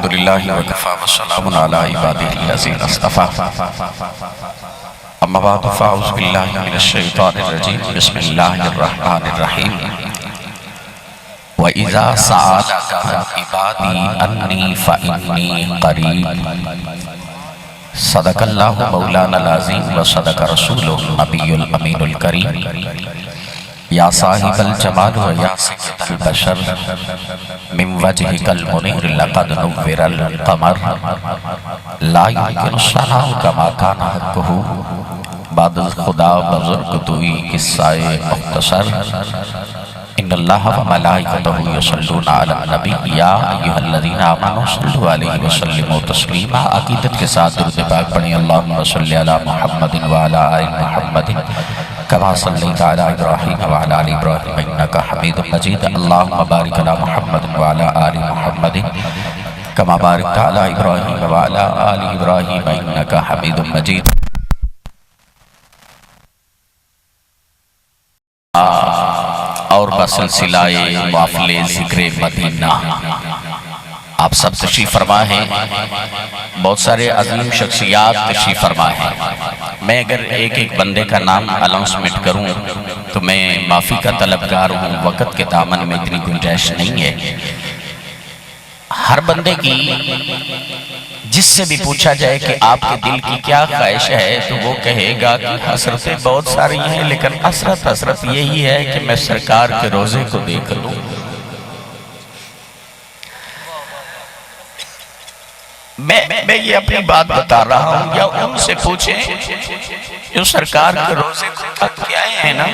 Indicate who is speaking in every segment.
Speaker 1: अल्हम्दुलिल्लाहि व कफ़ा व सलामुन अला इबादिहिल लज़ीना इस्तफ़ा। अम्मा बअद फ़अऊज़ु बिल्लाहि मिनश शैतानिर रजीम। बिस्मिल्लाहिर रहमानिर रहीम। व इज़ा सअलका इबादी अन्नी फ़इन्नी क़रीब। सदक़ल्लाहु मौलानाल अज़ीम व सदक़ रसूलुहुन नबियुल अमीनुल करीम। या साहिबल जमाल व या सय्यदल बशर मिन वजहिकल मुनीर लक़द नुव्विरल क़मर ला युमकिनु सनाउ कमा काना हक़्क़ुहु बादल खुदा बुज़ुर्ग तुई किस्साए मुख्तसर। इन्नल्लाह व मलाइकतहु युसल्लूना अलन नबी या अय्युहल्लज़ीना आमनू सल्लु अलैहि व सल्लिमू तस्लीमा। अक़ीदत के साथ दुरूद पाक पढ़ें। अल्लाहुम्मा सल्लि अला मुहम्मदिन व अला आलि मुहम्मदिन कमा सल्लैता अला इब्राहीम व अला आलि इब्राहीम इन्नका हमीदुम मजीद। अल्लाहुम्मा बारिक अला मुहम्मदिन व अला आलि मुहम्मदिन कमा बारकता अला इब्राहीम व अला आलि इब्राहीम इन्नका हमीदुम मजीद। और बसिलसिलाए वाफ़िले ज़िक्र मदीना आप सब तशरीफ़ फरमा हैं। बहुत सारे अज़ीम शख्सियात तशरीफ़ फरमा हैं। मैं अगर एक एक बंदे का नाम अनाउंसमेंट करूं तो मैं माफ़ी का तलबगार हूँ। वक़्त के दामन में इतनी गुंजाइश नहीं है। हर बंदे की जिससे भी पूछा जाए कि आपके दिल की क्या ख्वाहिश है तो वो कहेगा कि हसरतें बहुत सारी हैं, लेकिन हसरत यही है कि मैं सरकार के रोज़े को देख लूं। मैं ये अपनी बात बता रहा हूँ, या उनसे पूछें जो सरकार के रोज़े को तक के आए हैं ना।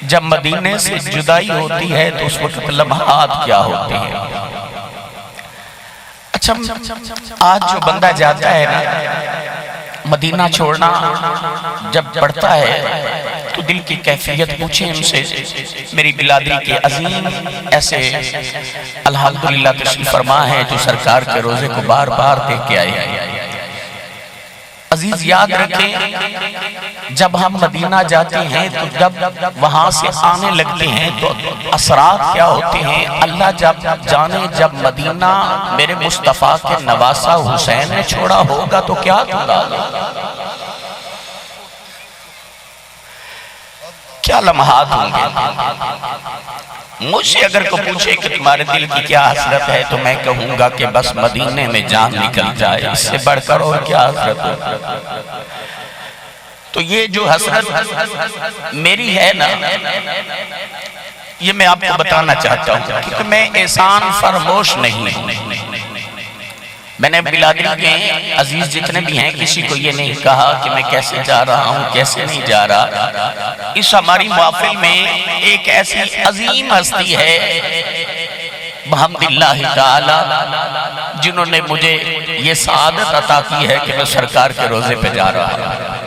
Speaker 1: जब मदीने से जुदाई होती है तो उस वक्त लम्हात क्या होते हैं। अच्छा, आज जो बंदा जाता है ना मदीना छोड़ना जब पड़ता है तो दिल की कैफियत पूछे उनसे। मेरी बिलादरी के अजीम ऐसे अल्हम्दुलिल्लाह तशरीफ़ फरमा है जो सरकार के रोज़े को बार बार देख के आए। अजीज याद रखें, जब हम मदीना जाते हैं तो जब वहां से आने लगते हैं तो असरात क्या होते हैं अल्लाह जब जाने। जब मदीना मेरे मुस्तफ़ा के नवासा हुसैन ने छोड़ा होगा तो क्या होगा, क्या लम्हात होंगे। मुझसे अगर कोई पूछे कि तुम्हारे दिल की क्या हसरत है तो मैं कहूंगा कि बस मदीने में जान निकल जाए, इससे बढ़कर और क्या हसरत हो। तो ये जो हसरत मेरी है ना, ये मैं आपको बताना चाहता हूँ क्योंकि मैं एहसान फरमोश नहीं हूँ। मैंने बिलादरी के अजीज जितने भी हैं किसी को ये नहीं कहा कि मैं कैसे जा रहा हूँ कैसे नहीं जा रहा। इस हमारी महफिल में एक ऐसी अजीम हस्ती है बिहम्दिल्लाहि ताला जिन्होंने मुझे ये सआदत अता की है कि मैं सरकार के रोजे पे जा रहा हूँ।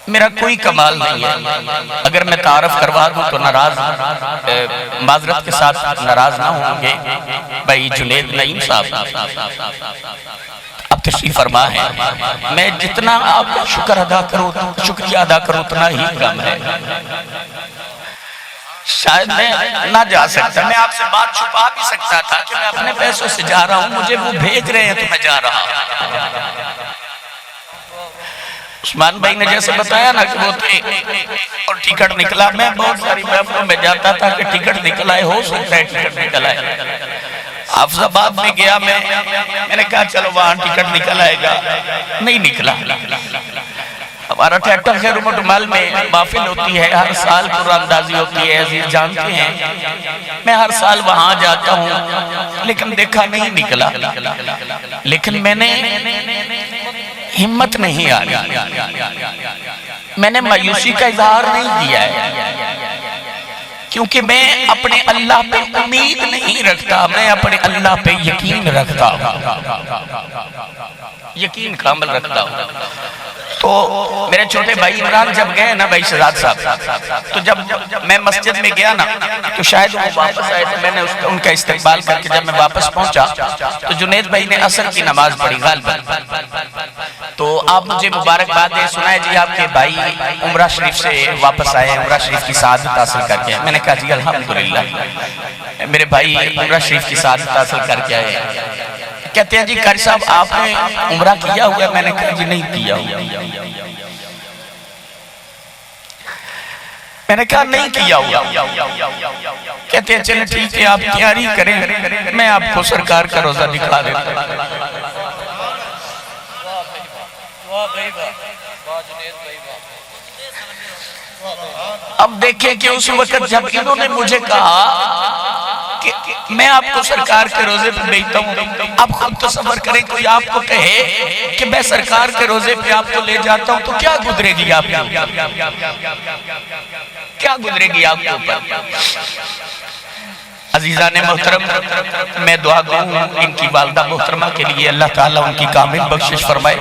Speaker 1: मेरा कोई कमाल नहीं है। अगर मैं तारफ करवा दूं तो नाराज माजरत के साथ नाराज ना होंगे भाई जुनैद नईम साहब अब तशरीफ फरमा है। मैं जितना आपका शुक्र अदा करूं शुक्रिया अदा करूं उतना ही कम है। शायद मैं ना जा सकता, मैं आपसे बात छुपा भी सकता था कि मैं अपने पैसों से जा रहा हूं, मुझे वो भेज रहे हैं तो मैं जा रहा हूं। उस्मान भाई ने जैसे बताया ना कि वो थे और टिकट निकला। मैं बहुत सारी महफिलों में जाता था कि टिकट निकला है, हो सकता है टिकट निकला है। हाफिजाबाद में गया मैंने कहा चलो वहां टिकट निकल आएगा, नहीं निकला। हमारा ट्रैक्टर खैरुमटमाल में महफिल होती है, हर साल कुरानंदाजी होती है, अजीज जानते हैं। मैं हर साल वहां जाता हूँ लेकिन देखा नहीं निकला। लेकिन मैंने हिम्मत नहीं आ रही, मैंने मायूसी का इजहार नहीं किया है क्योंकि मैं अपने अल्लाह पे उम्मीद नहीं रखता, मैं अपने अल्लाह पे यकीन रखता हूँ, यकीन कामिल रखता हूँ। तो मेरे छोटे भाई इमरान जब गए ना भाई शहजाद साहब, तो जब मैं मस्जिद में गया ना तो शायद वो वापस आए थे। मैंने उनका इस्तकबाल करके जब मैं वापस पहुंचा तो जुनैद भाई ने असर की नमाज पढ़ी गालिबन। तो आप मुझे मुबारकबाद दें, सुना है जी आपके भाई उम्रा शरीफ से वापस आए, उम्रा शरीफ की सादत हासिल करके। मैंने कहा जी अल्हम्दुलिल्लाह, मेरे भाई उम्रा शरीफ की सादत हासिल करके आए। कहते हैं जी कारी साहब आपने उम्रा किया हुआ? मैंने कहा जी नहीं किया हुआ। मैंने कहा नहीं किया हुआ। कहते हैं चलिए ठीक है, आप तैयारी करें, मैं आपको सरकार का रोजा दिखा देता हूं। अब देखें कि उस वक्त जब इन्होंने मुझे कहा कि मैं आपको सरकार के रोजे पे भेजता हूँ, आप खुद तो सफर करें, कोई आपको कहे कि मैं सरकार के रोजे पे आपको ले जाता हूँ, तो क्या गुजरेगी आपको, क्या गुजरेगी आपके ऊपर? अजीजा ने मोहतरम, मैं दुआ करूं इनकी वालदा मोहतरमा के लिए, अल्लाह ताला उनकी कामिल बख्शिश फरमाए।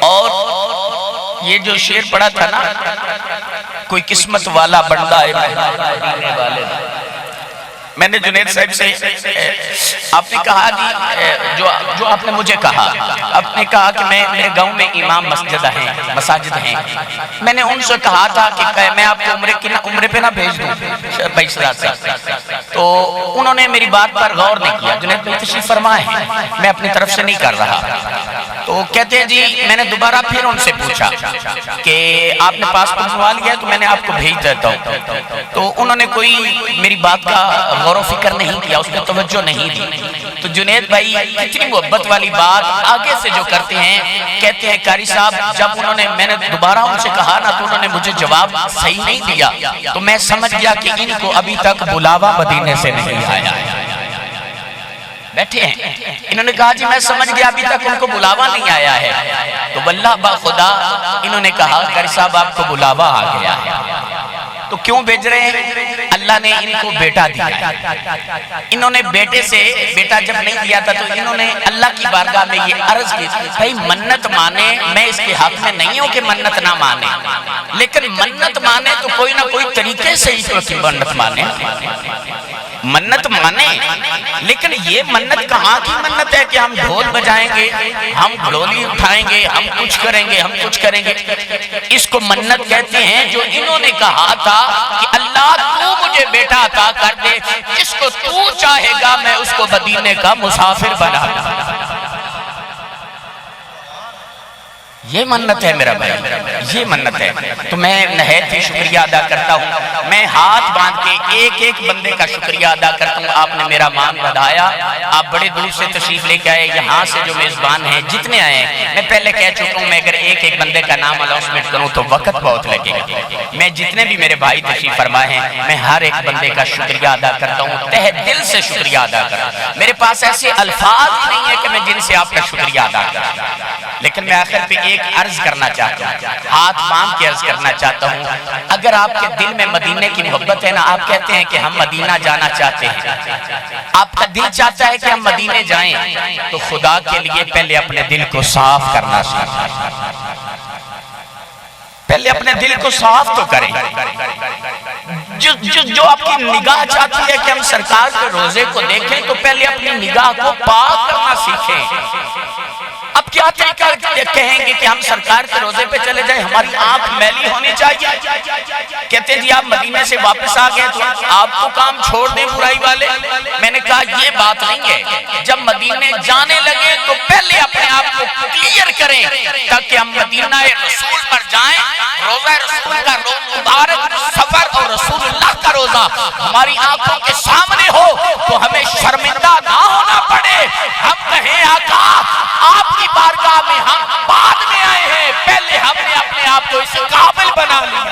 Speaker 1: और ये जो शेर पड़ा था ना, कोई किस्मत वाला बंदा है वाले, मैंने जुनेद साहब से आपने कहा जी जो आपने मुझे कहा, आपने कहा कि मेरे गांव में इमाम मसाजिद हैं, मैंने उनसे कहा था कि मैं आपको उम्रे पे ना भेज दूं भाई साहब, तो उन्होंने मेरी बात पर गौर नहीं किया। जुनेद भाई तशरीफ फरमा है, मैं अपनी तरफ से नहीं कर रहा। तो कहते हैं जी मैंने दोबारा फिर उनसे पूछा कि आपने पासपोर्ट बनवा लिया, तो मैंने आपको भेज देता हूँ। तो उन्होंने कोई मेरी बात का गौर फिक्र नहीं किया, उसमें तवज्जो नहीं दी। तो जुनेद भाई कितनी मोहब्बत वाली बात आगे से जो करते हैं, कहते हैं कारी साहब जब मैंने दोबारा उनसे कहा ना, तो उन्होंने मुझे जवाब सही नहीं दिया, तो मैं समझ गया कि इनको अभी तक बुलावा मदीने से नहीं आया। बैठे हैं, इन्होंने कहा जी मैं समझ गया अभी तक उनको बुलावा नहीं आया है। तो वल्लाह बा खुदा इन्होंने कहा कारी साहब आपको बुलावा आ गया है। तो क्यों भेज रहे हैं? अल्लाह ने इनको बेटा दिया। इन्होंने बेटे से बेटा जब नहीं दिया था, तो इन्होंने अल्लाह की बारगाह में ये अर्ज की, भाई मन्नत माने, मैं इसके हक में नहीं हूं कि मन्नत ना माने, लेकिन मन्नत माने तो कोई ना कोई तरीके से ही मन्नत माने, मन्नत माने। लेकिन ये मन्नत कहाँ की मन्नत है कि हम ढोल बजाएंगे, हम ढोली उठाएंगे, हम कुछ करेंगे, हम कुछ करेंगे। इसको मन्नत कहते हैं जो इन्होंने कहा था कि अल्लाह तू मुझे बेटा अता कर दे, जिसको तू चाहेगा मैं उसको मदीने का मुसाफिर बना दूंगा। ये मन्नत है मेरा भाई, ये मन्नत है। तो मैं नहायत ही शुक्रिया अदा करता हूँ, मैं हाथ बांध के एक एक बंदे का शुक्रिया अदा करता हूँ। आपने मेरा मान बढ़ाया, आप बड़े दूर से तशरीफ लेके आए, यहाँ से जो मेजबान हैं जितने आए हैं, मैं पहले कह चुका हूँ मैं अगर एक एक बंदे का नाम अनाउंसमेंट करूँ तो वक्त बहुत लगेगा। मैं जितने भी मेरे भाई तशरीफ फरमाए हैं, मैं हर एक बंदे का शुक्रिया अदा करता हूँ, तहे दिल से शुक्रिया अदा करता हूँ। मेरे पास ऐसे अल्फाज नहीं है कि मैं जिनसे आपका शुक्रिया अदा करूँ, लेकिन मैं आखिर पे एक अर्ज करना चाहता हूँ, हाथ बांध के अर्ज करना चाहता हूँ। अगर आपके दिल में मदीने की मोहब्बत है ना, आप कहते हैं कि हम मदीना जाना चाहते हैं, आपका दिल चाहता है कि हम मदीने जाएं, तो खुदा के लिए पहले अपने दिल को साफ करना सीखें, पहले अपने दिल को साफ तो करें। जो आपकी निगाह चाहती है कि हम सरकार के रोजे को देखें, तो पहले अपनी निगाह को पाक करना सीखें। अब क्या तरीका कहेंगे कि हम सरकार के रोजे पे चले जाए, हमारी आंख मैली होनी चाहिए? कहते हैं जी आप मदीने से वापस आ गए तो आपको काम छोड़ दें बुराई वाले। मैंने कहा ये बात नहीं है, जब मदीने जाने लगे तो पहले अपने आप को क्लियर करें, ताकि हम मदीना रसूल पर जाएं, रोजा रसूल का मुबारक सफर और रसूलुल्लाह का रोजा हमारी आंखों के सामने हो, तो हमें शर्मिंदा ना होना पड़े। हम कहें आका आपकी बारगाह में हम बाद में आए हैं, पहले हमने अपने आप को इस काबिल बना लिया,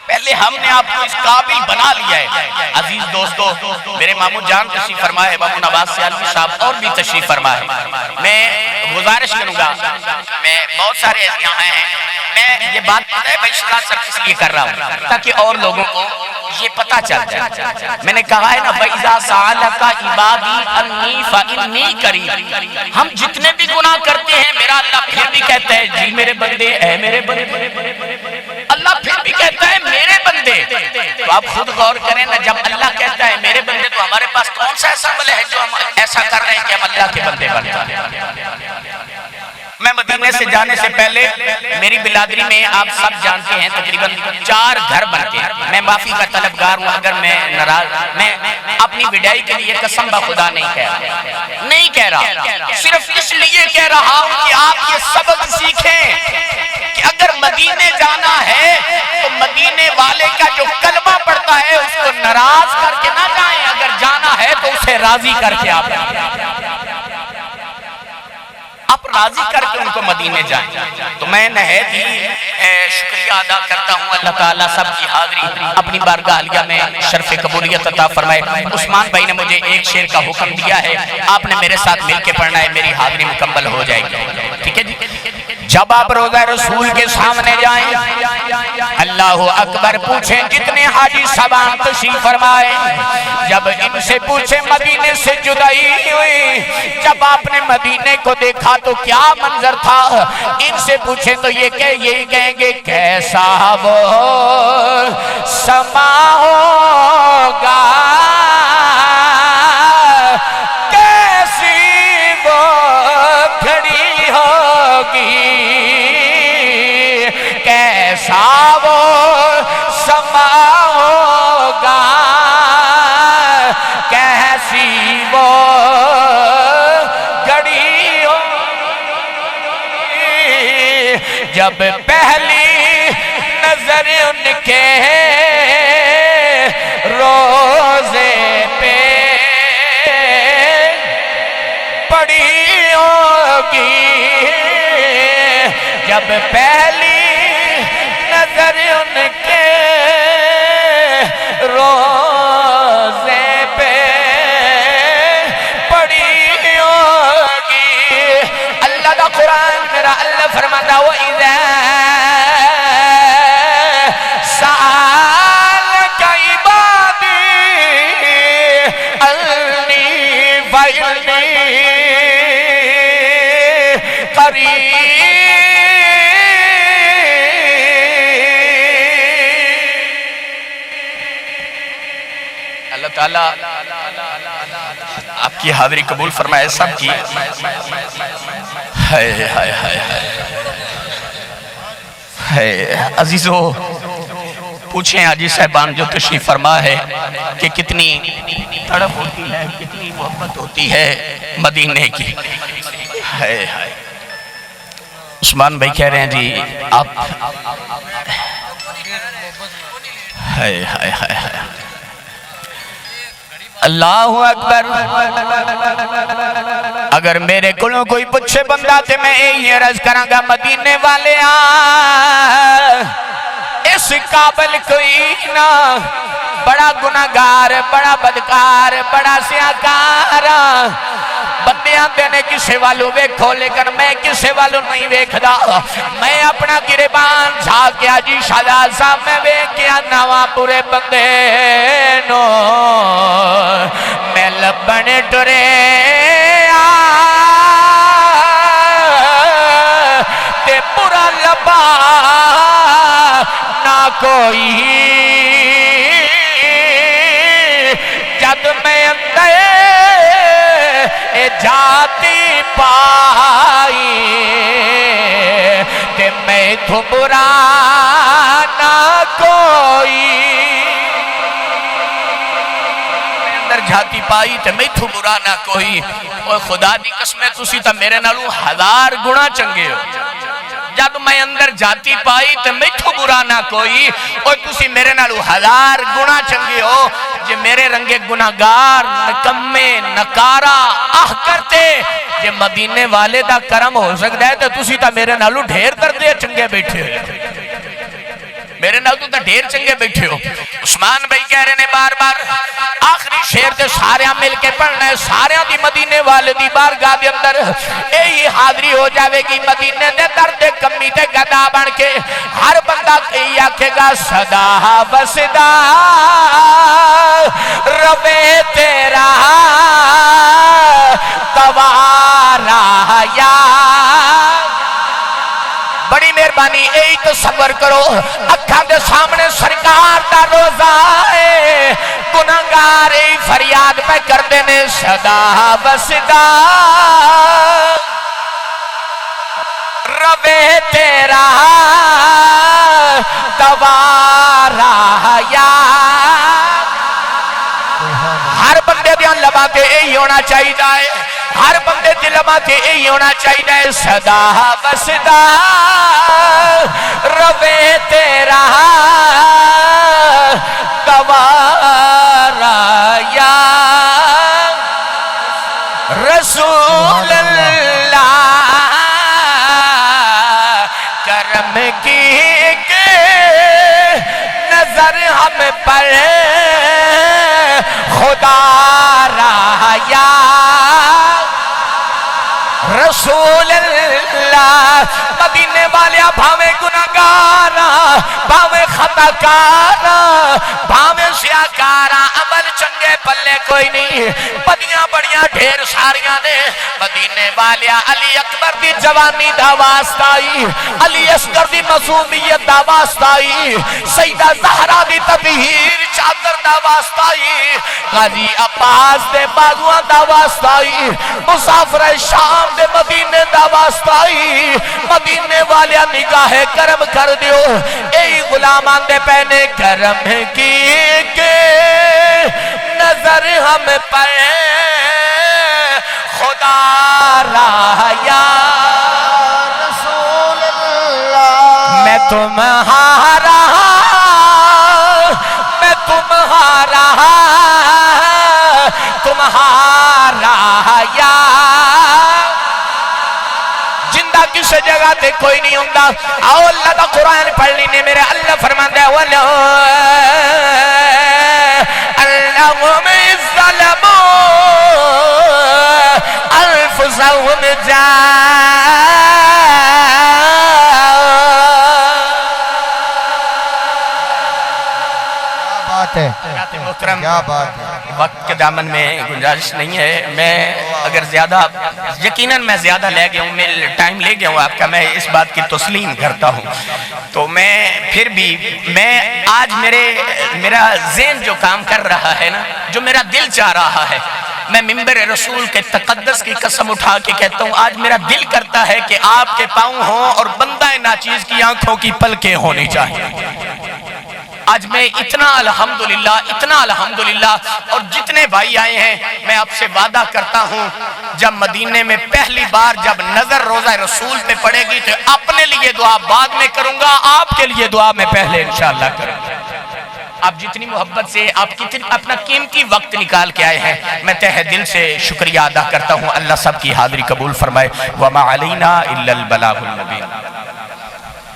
Speaker 1: पहले हमने आपको इस काबिल बना लिया है। अजीज दोस्तों, मेरे मामू जान तशरीफ फरमा है, मामू नवाज सियालवी साहब और भी तशरीफ फरमा है। मैं गुजारिश करूंगा, मैं बहुत सारे यहाँ हैं, मैं ये बात भाई सर इसलिए कर रहा हूँ ताकि और लोगों को ये पता चल जाए। मैंने कहा है ना, वइज़ा सअलका इबादी अन्नी फइन्नी करीब, हम जितने भी गुनाह करते हैं मेरा अल्लाह फिर भी कहता है जी मेरे बंदे, ऐ मेरे बंदे, अल्लाह फिर भी कहता है मेरे बंदे। तो आप खुद गौर करें ना, जब अल्लाह कहता है मेरे बंदे, तो हमारे पास कौन सा ऐसा बल है जो हम ऐसा कर रहे हैं कि हम अल्लाह के बंदे बन जाए। मैं मदीने से जाने से पहले मेरी बिलादरी में आप सब जानते हैं तकरीबन 4 घर बनते हैं। मैं माफी का तलबगार हूं अगर मैं नाराज, मैं अपनी विदाई के लिए कसम बखुदा नहीं कह रहा, सिर्फ इसलिए कह रहा हूं कि आप ये सबक सीखें कि अगर मदीने जाना है तो मदीने वाले का जो कलमा पड़ता है उसको नाराज करके ना जाएं, अगर जाना है तो उसे राजी करके आप राजी करके उनको मदीने जाएं। तो मैं नहायत ही शुक्रिया अदा करता हूँ, अल्लाह ताला सबकी हाज़िरी अपनी बारगाह आलिया में शर्फ़ कबूलियत अता फरमाए। उस्मान भाई ने मुझे एक शेर का हुक्म दिया है, आपने मेरे साथ मिलके पढ़ना है, मेरी हाज़िरी मुकम्मल हो जाएगी। ठीक है जी। जब आप रोज़ा रसूल के सामने जाएं, अल्लाह अकबर पूछें जितने हाजी साहबान तशरीफ फरमाए, जब इनसे पूछे मदीने से जुदाई हुई, जब आपने मदीने को देखा तो क्या मंजर था, इनसे पूछे तो यही कहेंगे कैसा वो समा होगा, कैसी वो घड़ी होगी, कैसा वो समा होगा, कैसी वो घड़ी होगी, जब पहली नजर उनके रोजे पे पड़ी होगी, जब पहली नजर उनके रोजे पे पड़ी होगी। अल्लाह का कुरान मेरा अल्लाह फरमाता वो इज़ा सअलका इबादी अन्नी फ़इन्नी क़रीब। अल्लाह ताला आपकी हाज़िरी कबूल फरमाए सबकी। हाय हाय हाय हाय अजीजों, पूछें हाजी साहबान जो तशरीफ फरमा है कि कितनी तड़प होती है, कितनी मोहब्बत होती है मदीने की। हाय हाय उस्मान भाई कह रहे हैं जी आप, हाय हाय हाय हाय अल्लाहु अकबर। अगर मेरे को कोई पूछे बंदा तो मैं यही अर्ज करांगा मदीने वाले इस काबिल कोई ना, बड़ा गुनाहगार, बड़ा बदकार, बड़ा सियाकार, बंदे आते ने किसे वालों वेखो लेकिन मैं किसे वालों नहीं वेखदा। मैं अपना गिरबान झाकिया जी शाहजाद साहब में वेखिया नवा पूरे बंदे नो मैं लबन टुरे ते पूरा लबा ना कोई, जद मैं अंदर जाती पाई ते मैं तो बुरा ना कोई, अंदर जाती पाई ते मैं तो बुरा ना कोई। और खुदा दी कसम तुसी तो मेरे नालों 1000 गुना चंगे हो। जब मैं अंदर जाती पाई तो मैथों बुरा ना कोई, और तुसी मेरे नालों 1000 गुना चंगे हो। जे मेरे रंगे गुनाहगार नकम्मे नकारा आह करते, जे मदीने वाले दा करम हो सकता है तो तुसी तो मेरे नालों ढेर करते चंगे बैठे हो, मेरे नाल तो ढेर चंगे बैठे हो। उस्मान भाई कह रहे ने बार बार आखिरी शेर ते सारे मिल के पढ़ना है, सारे दी मदीने वाले दी बारगाह दे अंदर यही हाजिरी हो जाएगी। मदीने दे दर्द कमी ते गदा बन के हर बंदा कही आखेगा सदा बसदा रबे तेरा गवारा या बड़ी मेहरबानी यही तो सबर करो अखा के सामने सरकार का रोजा है गुनाहगार फरियाद पे करते ने सदा बसदा रवे तेरा दवारा या हर बंदे दी लबा ते यही होना चाहिए हर बंदे दी लबा ते यही होना चाहिए सदा बसदा रवे तेरा गवारा या रसूल अल्लाह करम की के नजर हम पर खुदा राया रसूल अल्लाह मदीने वाले भावे गुनाहगारा भावे खताकारा भावे सियाकारा अमल चंगे पल्ले कोई नहीं बदियां बड़ियां ढेर सारियां ने मदीने वाले अली अकबर दी जवानी दा वास्ता आई अली असगर दी मासूमियत दा वास्ता आई सईदा ज़हरा दी तबहीर चादर दा वास्ता आई गाजी अब्बास दे बाजुआं दा वास्ता आई मुसाफिर शाम दे मदीने दा वास्ता आई मदीने वाले निगाहे करम कर दियो यही गुलाम आंदे पहने करम की के नजर हम पर खुदा राया रसूल अल्लाह मैं तुम्हारा या जिंदा किसी जगह ते कोई नहीं होता आओ अल्लाह का कुरान पढ़ लीने मेरे अल्लाह फरमाता है वलो अल्लाहुम इज़्ज़लमू अनफुसहुम जा क्या बात है वक्त के दामन में गुंजाइश नहीं है मैं अगर ज्यादा यकीनन मैं ज्यादा ले गया हूँ मैं टाइम ले गया हूँ आपका मैं इस बात की तस्लीम करता हूँ तो मैं फिर भी मैं आज मेरा ज़हन जो काम कर रहा है ना जो मेरा दिल चाह रहा है मैं मिंबर रसूल के तकद्दस की कसम उठा के कहता हूँ आज मेरा दिल करता है कि आपके पाँव हों और बंदा नाचीज की आंखों की पलकें होनी चाहिए आज मैं इतना अल्हम्दुलिल्लाह और जितने भाई आए हैं मैं आपसे वादा करता हूं जब मदीने में पहली बार जब नजर रोजा रसूल पे पड़ेगी तो अपने लिए दुआ बाद में करूंगा आपके लिए दुआ मैं पहले इंशाअल्लाह करूंगा आप जितनी मोहब्बत से आप कितनी अपना कीमती वक्त निकाल के आए हैं मैं तहे दिल से शुक्रिया अदा करता हूं अल्लाह सब की हाजिरी कबूल फरमाए वमा अलैना इल्लल बलागुल मुबीन।